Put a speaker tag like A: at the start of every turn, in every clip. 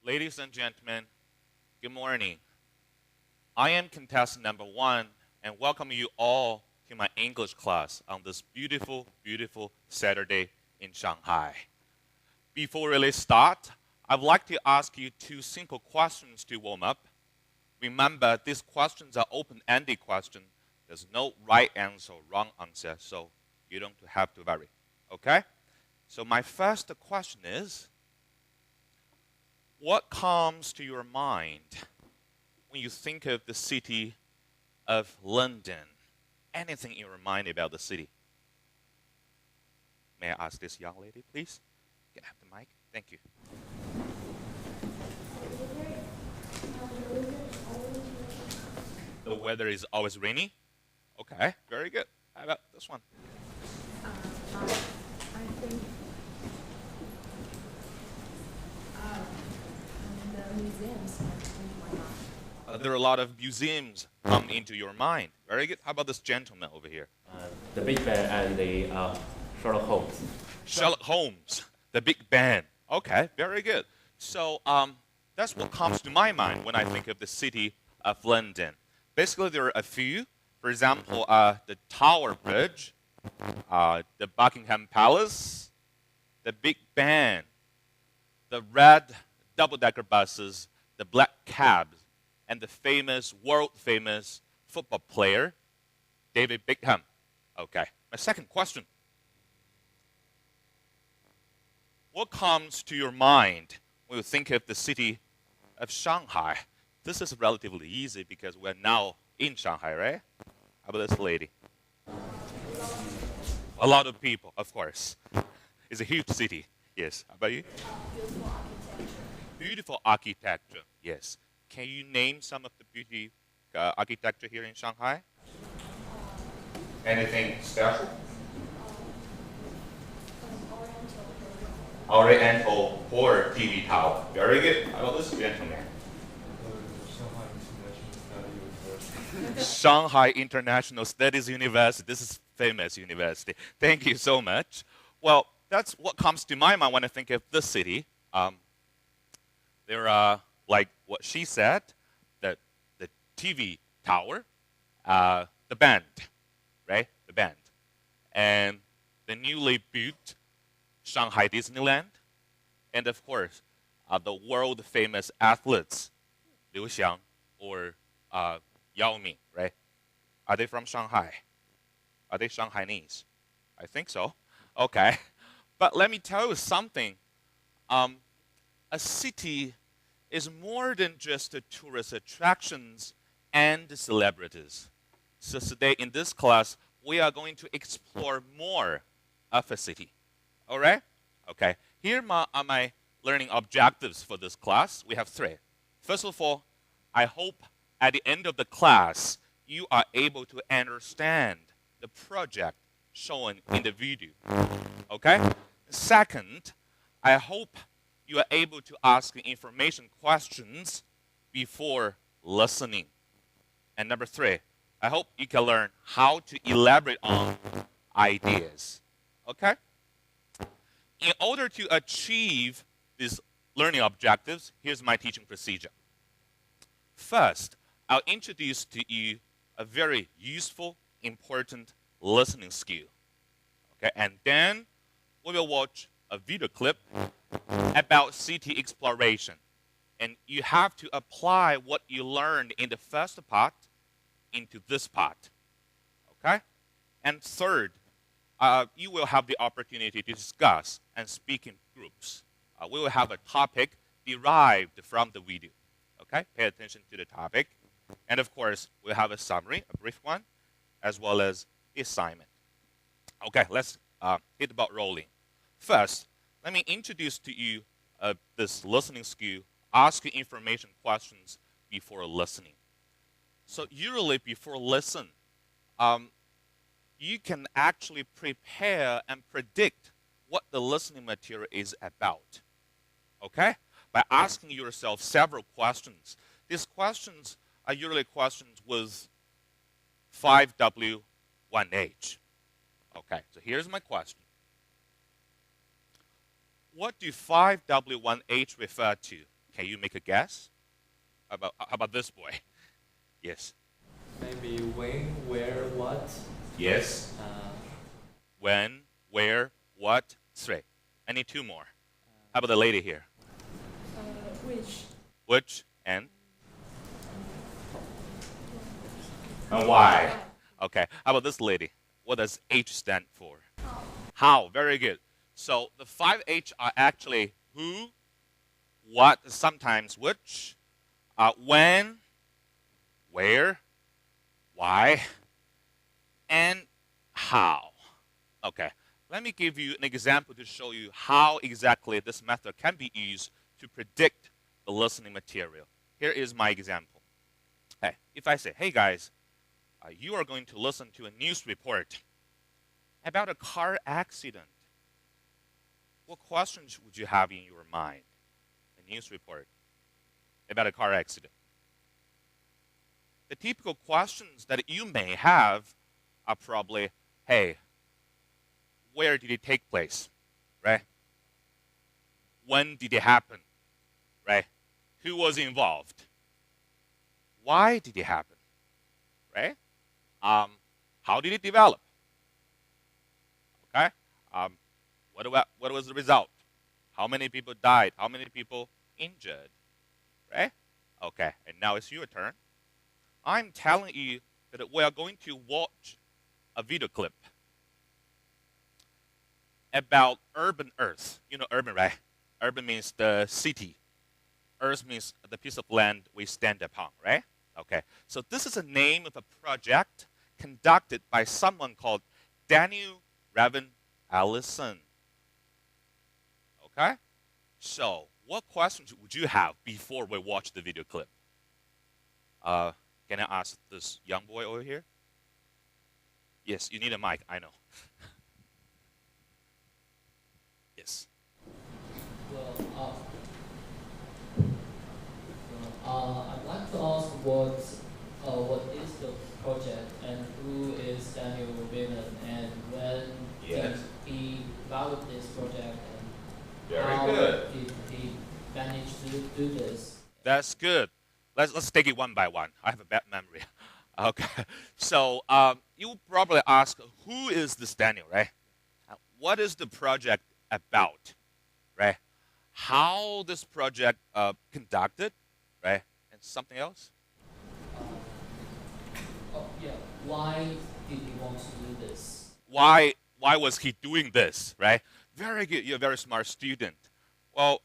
A: Ladies and gentlemen, good morning. I am contestant number 1 and welcome you all to my English class on this beautiful, beautiful Saturday in Shanghai. Before we really start, I'd like to ask you 2 simple questions to warm up. Remember, these questions are open-ended questions. There's no right answer or wrong answer, so you don't have to worry. Okay? So my first question is, what comes to your mind when you think of the city of London? Anything in your mind about the city? May I ask this young lady, please? Can I have the mic? Thank you. The weather is always rainy? Okay, very good. How about this one?
B: I think the museums come into my mind.
A: There are a lot of museums come into your mind. Very good. How about this gentleman over here?
C: The Big Ben and the Sherlock Holmes.
A: Sherlock Holmes, the Big Ben. Okay, very good. So that's what comes to my mind when I think of the city of London. Basically, there are a few. For example, the Tower Bridge, the Buckingham Palace, the Big Ben, the red double-decker buses, the black cabs, and the world-famous football player, David Beckham. Okay, my second question. What comes to your mind when you think of the city of Shanghai? This is relatively easy because we're now in Shanghai, right? How about this lady? A lot of people, of course. It's a huge city. Yes. How about you?
B: Beautiful architecture.
A: Beautiful architecture. Yes. Can you name some of the beauty architecture here in Shanghai? Anything special? Oriental or TV tower. Very good. How about this gentleman? Shanghai International Studies University. This is famous university. Thank you so much. Well, that's what comes to my mind when I think of this city. There are, like what she said, the TV tower, the band, right? The band. And the newly built Shanghai Disneyland. And of course, the world-famous athletes, Liu Xiang or Yao Ming, right? Are they from Shanghai? Are they Shanghainese? I think so. Okay. But let me tell you something. A city is more than just the tourist attractions and the celebrities. So today in this class, we are going to explore more of a city. All right? Okay. Here are my learning objectives for this class. We have 3. First of all, I hope at the end of the class, you are able to understand the project shown in the video. Okay? Second, I hope you are able to ask information questions before listening. And number 3, I hope you can learn how to elaborate on ideas. Okay? In order to achieve these learning objectives, here's my teaching procedure. First, I'll introduce to you a very useful, important listening skill. Okay, and then we will watch a video clip about city exploration. And you have to apply what you learned in the first part into this part. Okay? And third, you will have the opportunity to discuss and speak in groups. We will have a topic derived from the video. Okay? Pay attention to the topic. And of course, we'll have a summary, a brief one, as well as the assignment. Okay, let's hit the ball rolling. First, let me introduce to you this listening skill, asking information questions before listening. So usually before listen, you can actually prepare and predict what the listening material is about. Okay? By asking yourself several questions. These questions are usually questions with 5W1H. Okay, so here's my question. What do 5W1H refer to? Can you make a guess? How about this boy? Yes.
D: Maybe when, where, what?
A: Yes. When, where, what, 3. I need 2 more. How about the lady here?
B: Which?
A: Which and why? Okay. How about this lady? What does H stand for? How. Very good. So the 5 H are actually who, what, sometimes which, when, where, why, and how. Okay. Let me give you an example to show you how exactly this method can be used to predict the listening material. Here is my example. Hey, if I say, hey guys, you are going to listen to a news report about a car accident, what questions would you have in your mind? A news report about a car accident. The typical questions that you may have are probably, hey, where did it take place, right? When did it happen, right? Who was involved? Why did it happen, right? How did it develop? Okay. What was the result? How many people died? How many people injured? Right? Okay. And now it's your turn. I'm telling you that we are going to watch a video clip about urban Earth. You know urban, right? Urban means the city. Earth means the piece of land we stand upon, right? Okay. So this is the name of a project conducted by someone called Daniel Raven Allison. Okay? So, what questions would you have before we watch the video clip? Can I ask this young boy over here? Yes, you need a mic, I know. Yes.
D: Well, I'd like to ask what is the project and who is Daniel Raven and when
A: Yes.
D: did he develop this project and
A: Very
D: how
A: good.
D: did he manage to do this?
A: That's good. Let's take it one by one. I have a bad memory. Okay. So you probably ask, who is this Daniel, right? What is the project about, right? How this project conducted, right? And something else?
D: Yeah. Why did he want to do this?
A: Why was he doing this, right? Very good. You're a very smart student. Well,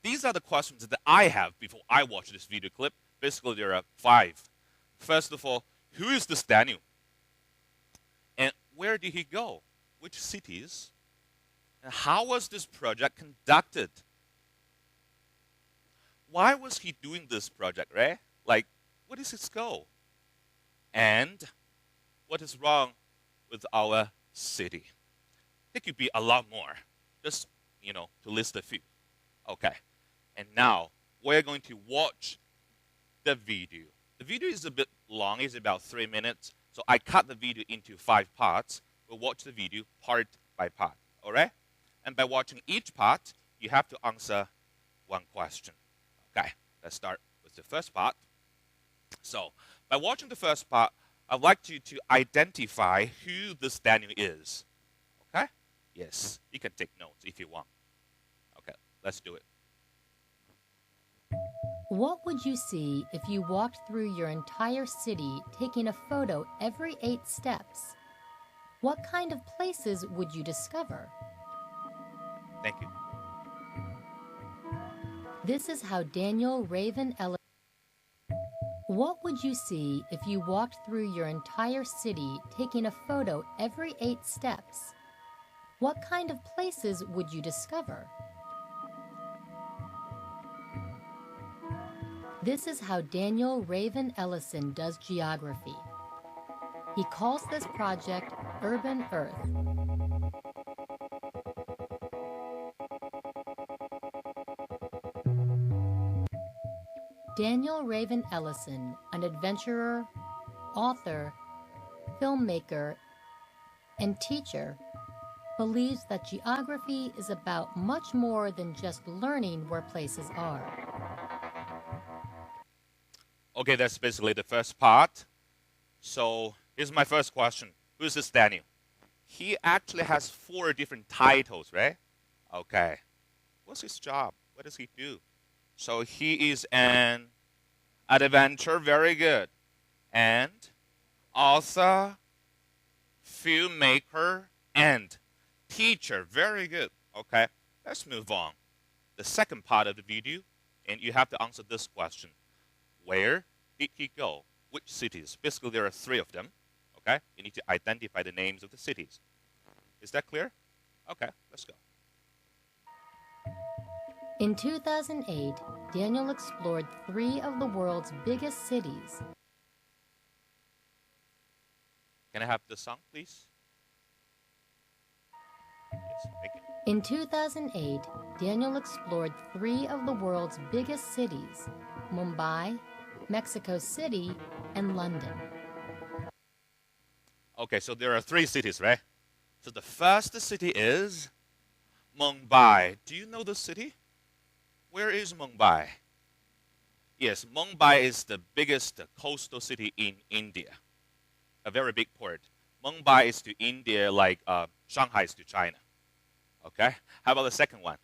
A: these are the questions that I have before I watch this video clip. Basically, there are 5. First of all, who is this Daniel? And where did he go? Which cities? And how was this project conducted? Why was he doing this project, right? Like, what is its goal? And what is wrong with our city? There could be a lot more. Just, to list a few. Okay. And now, we're going to watch the video. The video is a bit long. It's about 3 minutes. So I cut the video into 5 parts. We'll watch the video part by part. All right? And by watching each part, you have to answer one question. Okay. Let's start with the first part. So, by watching the first part, I'd like you to identify who this Daniel is. Okay? Yes. You can take notes if you want. Okay. Let's do it.
E: What would you see if you walked through your entire city taking a photo every 8 steps? What kind of places would you discover?
A: Thank you.
E: This is how Daniel Raven Ellison. What would you see if you walked through your entire city taking a photo every 8 steps? What kind of places would you discover? This is how Daniel Raven Ellison does geography. He calls this project Urban Earth. Daniel Raven Ellison, an adventurer, author, filmmaker, and teacher, believes that geography is about much more than just learning where places are.
A: Okay, that's basically the first part. So here's my first question. Who's this Daniel? He actually has 4 different titles, right? Okay. What's his job? What does he do? So he is an adventurer, very good. And author, filmmaker, and teacher, very good. Okay, let's move on. The second part of the video, and you have to answer this question. Where did he go? Which cities? Basically, there are 3 of them. Okay, you need to identify the names of the cities. Is that clear? Okay, let's go.
E: In 2008, Daniel explored 3 of the world's biggest cities.
A: Can I have the song, please? Yes, thank you.
E: In 2008, Daniel explored 3 of the world's biggest cities: Mumbai, Mexico City, and London.
A: Okay, so there are 3 cities, right? So the first city is Mumbai. Do you know the city? Where is Mumbai? Yes, Mumbai is the biggest coastal city in India. A very big port. Mumbai is to India like Shanghai is to China. Okay? How about the second one?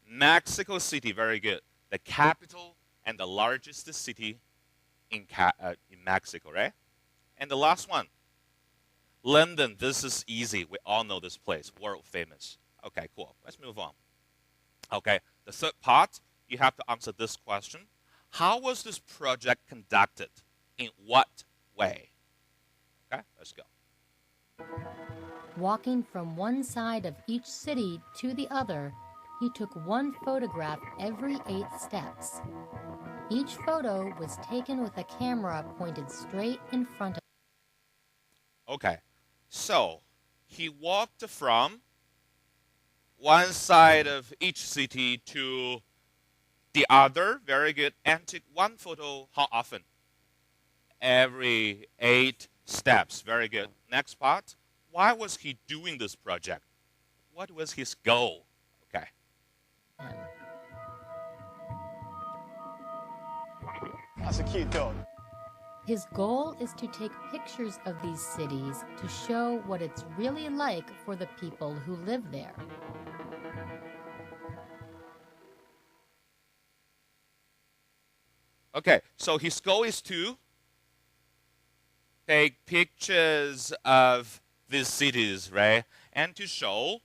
A: Mexico City, very good. The capital and the largest city in Mexico, right? And the last one, London. This is easy. We all know this place, world famous. Okay, cool. Let's move on. Okay, the third part, you have to answer this question. How was this project conducted? In what way? Okay, let's go.
E: Walking from one side of each city to the other, he took 1 photograph every 8 steps. Each photo was taken with a camera pointed straight in front of.
A: Okay, so he walked from one side of each city to the other, very good, and took 1 photo how often? Every 8 steps, very good. Next part, why was he doing this project? What was his goal? Okay.
F: That's a cute dog.
E: His goal is to take pictures of these cities to show what it's really like for the people who live there.
A: Okay, so his goal is to take pictures of these cities, right? And to show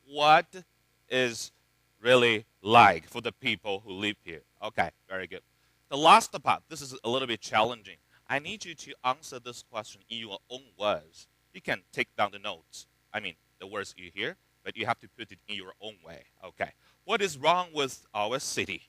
A: what is really like for the people who live here. Okay, very good. The last part, this is a little bit challenging. I need you to answer this question in your own words. You can take down the notes, I mean, the words you hear, but you have to put it in your own way. Okay, what is wrong with our city?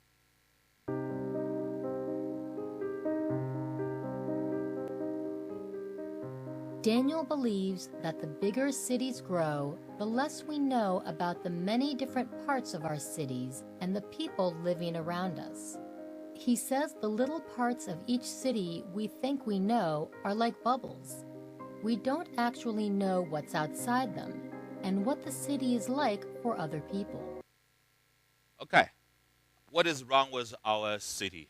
E: Daniel believes that the bigger cities grow, the less we know about the many different parts of our cities and the people living around us. He says the little parts of each city we think we know are like bubbles. We don't actually know what's outside them and what the city is like for other people.
A: Okay, what is wrong with our city?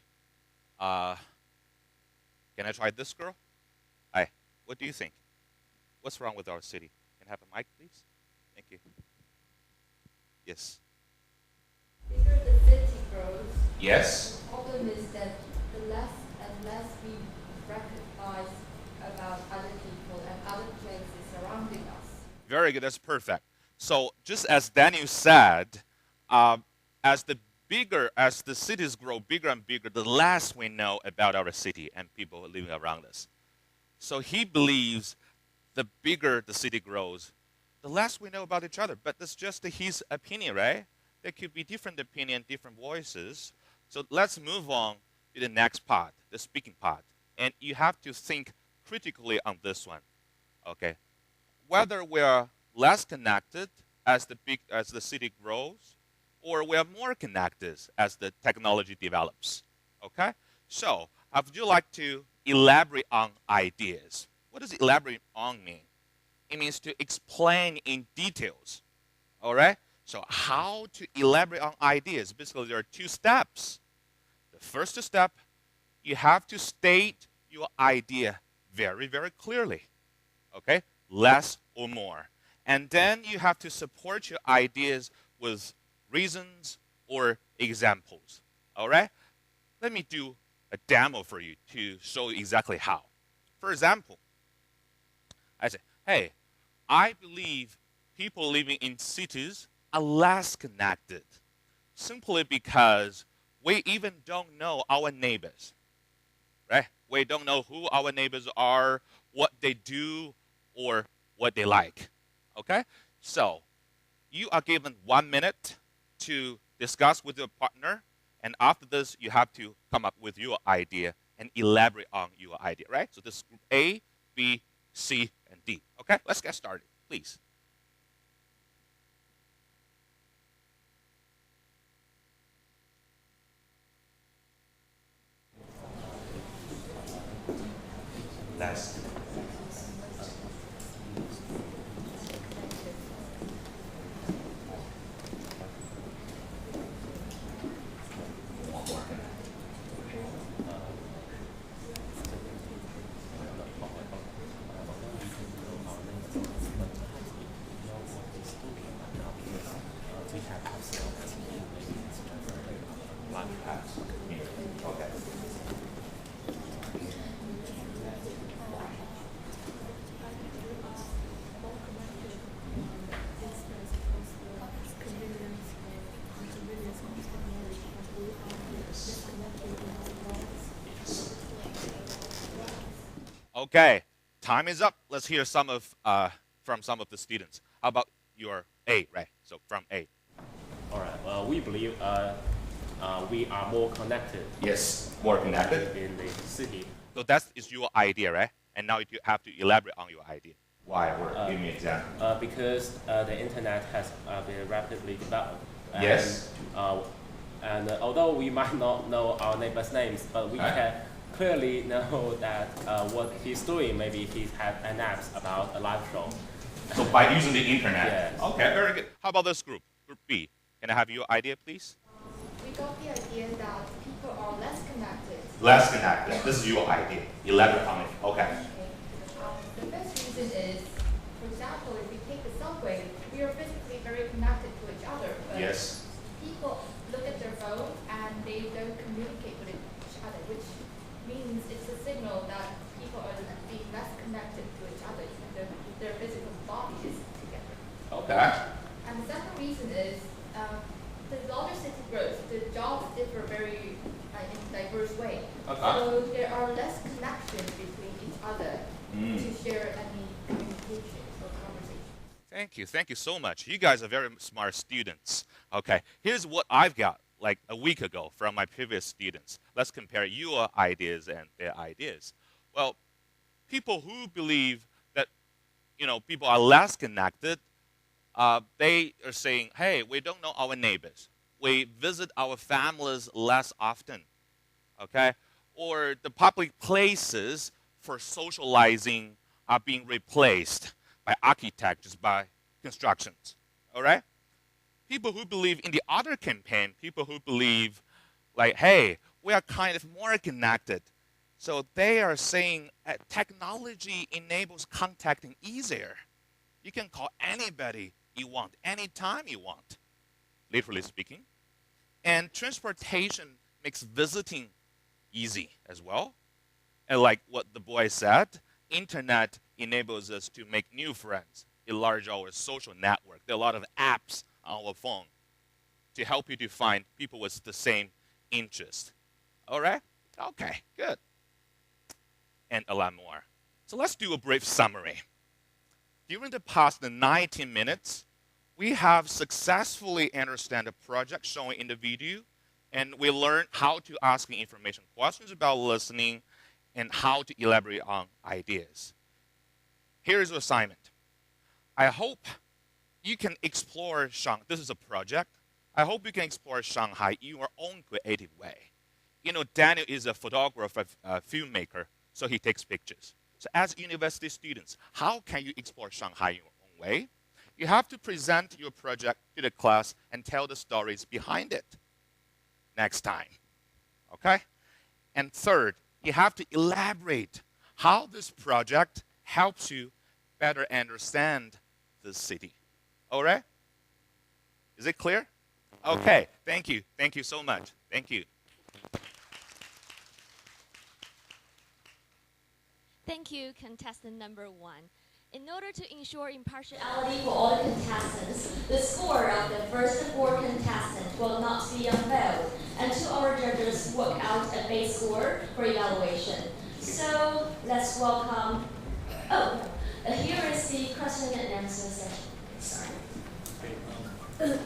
A: Can I try this, girl? Hi, what do you think? What's wrong with our city? Can I have a mic, please? Thank you. Yes.
B: Bigger the city grows,
A: Yes.
B: the problem is that the less and less we recognize about other people and other places surrounding us.
A: Very good. That's perfect. So just as Daniel said, as the cities grow bigger and bigger, the less we know about our city and people living around us. So he believes the bigger the city grows, the less we know about each other. But that's just his opinion, right? There could be different opinion, different voices. So let's move on to the next part, the speaking part. And you have to think critically on this one. Okay? Whether we are less connected as the city grows, or we are more connected as the technology develops. Okay? So, would you like to elaborate on ideas? What does elaborate on mean? It means to explain in details. All right? So, how to elaborate on ideas? Basically, there are 2 steps. The The first step, you have to state your idea very, very clearly. Okay? Less or more. And then you have to support your ideas with reasons or examples. All right? Let me do a demo for you to show you exactly how. For example, I say, hey, I believe people living in cities are less connected simply because we even don't know our neighbors, right? We don't know who our neighbors are, what they do, or what they like, okay? So you are given 1 minute to discuss with your partner, and after this, you have to come up with your idea and elaborate on your idea, right? So this is group A, B, C, and D. Okay, let's get started, please. Last. Okay, time is up. Let's hear some of from some of the students. How about your A, right? So from A.
C: All right. We believe we are more connected
A: Yes, more connected.
C: in the city.
A: So that is your idea, right? And now you have to elaborate on your idea. Why? Or give me an example.
C: Because the internet has been rapidly developed. And,
A: Yes.
C: And although we might not know our neighbors' names, but we can clearly know that what he's doing. Maybe he has an app about a live show.
A: So by using the internet.
C: Yes.
A: Okay, very good. How about this group? Group B. Can I have your idea, please?
B: We got the idea that people are less connected.
A: Less connected. This is your idea. Elaborate on it. Okay.
B: The best reason is, for example, if we take the subway, we are physically very connected to each other. But
A: Yes.
B: people look at their phone and they don't communicate with each other, which means it's a signal that people are being less connected to each other, even though their physical body is together.
A: Okay.
B: And the second reason is, the larger city grows, the jobs differ very in a diverse way.
A: Okay.
B: So there are less connections between each other to share any communications or conversations.
A: Thank you so much. You guys are very smart students. Okay, here's what I've got like a week ago from my previous students. Let's compare your ideas and their ideas. Well, people who believe that, people are less connected, they are saying, hey, we don't know our neighbors. We visit our families less often, okay? Or the public places for socializing are being replaced by architectures, by constructions, all right? People who believe in the other campaign, people who believe like, hey, we are kind of more connected. So they are saying technology enables contacting easier. You can call anybody you want, anytime you want, literally speaking. And transportation makes visiting easy as well. And like what the boy said, internet enables us to make new friends, enlarge our social network. There are a lot of apps on our phone to help you to find people with the same interest. All right? Okay, good. And a lot more. So let's do a brief summary. During the past 19 minutes, we have successfully understand the project shown in the video, and we learned how to ask information questions about listening and how to elaborate on ideas. Here is your assignment. I hope you can explore Shanghai. This is a project. I hope you can explore Shanghai in your own creative way. Daniel is a photographer, a filmmaker, so he takes pictures. So as university students, how can you explore Shanghai in your own way? You have to present your project to the class and tell the stories behind it next time. Okay? And third, you have to elaborate how this project helps you better understand the city. All right? Is it clear? Okay, thank you. Thank you so much. Thank you.
G: Thank you, contestant number 1. In order to ensure impartiality for all the contestants, the score of the first 4 contestants will not be unveiled until our judges work out a base score for evaluation. So let's welcome, here is the question and answer session. Sorry.
H: Right.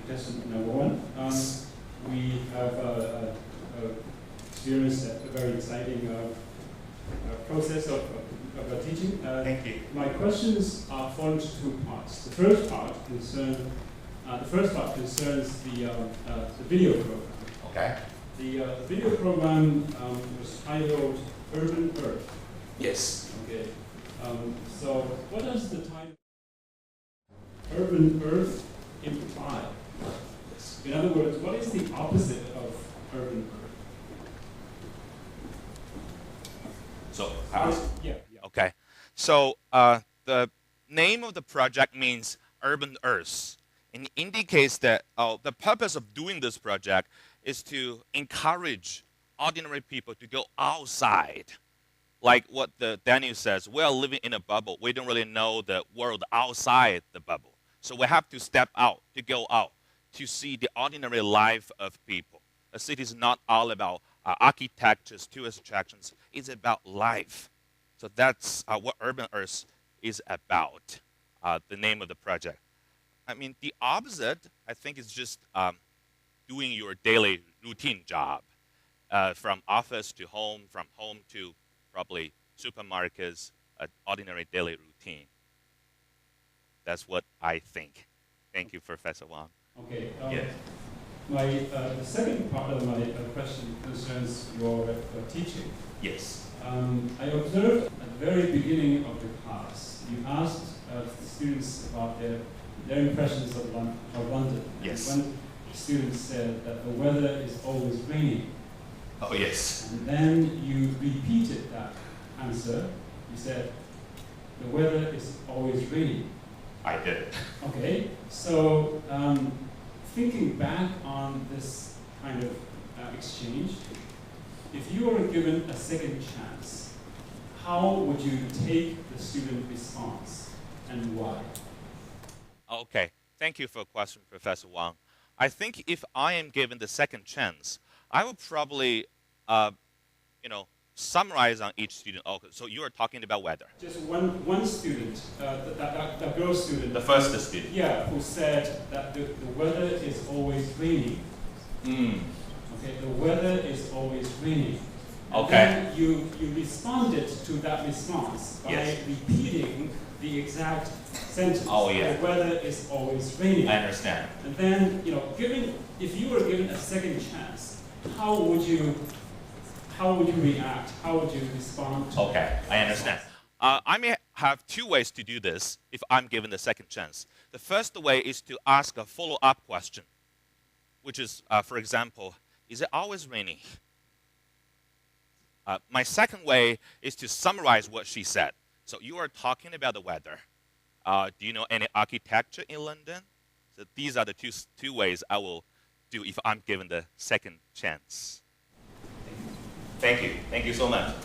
H: Contestant number 1. We have experienced a very exciting process of teaching.
A: Thank you.
H: My questions are fall into 2 parts. The first part concerns the video program.
A: Okay.
H: The video program was titled Urban Earth.
A: Yes.
H: Okay. So what does the title Urban Earth imply? In other words, what is the opposite of urban Earth?
A: So,
H: Yeah.
A: okay. So the name of the project means Urban Earth. It indicates that the purpose of doing this project is to encourage ordinary people to go outside. Like what Daniel says, we are living in a bubble. We don't really know the world outside the bubble. So we have to step out, to go out, to see the ordinary life of people. A city is not all about architectures, tourist attractions. It's about life. So that's what Urban Earth is about, the name of the project. I mean, the opposite, I think, is just doing your daily routine job, from office to home, from home to probably supermarkets, an ordinary daily routine. That's what I think. Thank you, Professor Wang.
H: Okay.
A: Yes.
H: The second part of my question concerns your teaching.
A: Yes.
H: I observed at the very beginning of the class, you asked the students about their impressions of London.
A: Yes.
H: And when the students said that the weather is always raining,
A: Oh, yes.
H: and then you repeated that answer. You said, the weather is always raining.
A: I did.
H: Okay, so thinking back on this kind of exchange, if you were given a second chance, how would you take the student response and why?
A: Okay. Thank you for the question, Professor Wang. I think if I am given the second chance, I would probably, summarize on each student. Okay, so you are talking about weather.
H: Just one student, that girl student.
A: The first student.
H: Yeah, who said that the weather is always raining. Okay, the weather is always raining. And
A: Okay.
H: then you responded to that response by
A: Yes.
H: repeating the exact sentence.
A: Oh, yeah.
H: The weather is always raining.
A: I understand.
H: And then, if you were given a second chance, how would you react? How would you respond to
A: Okay, I understand. I may have 2 ways to do this if I'm given the second chance. The first way is to ask a follow-up question, which is, for example, is it always raining? My second way is to summarize what she said. So you are talking about the weather. Do you know any architecture in London? So these are the two ways I will do if I'm given the second chance. Thank you. Thank you so much.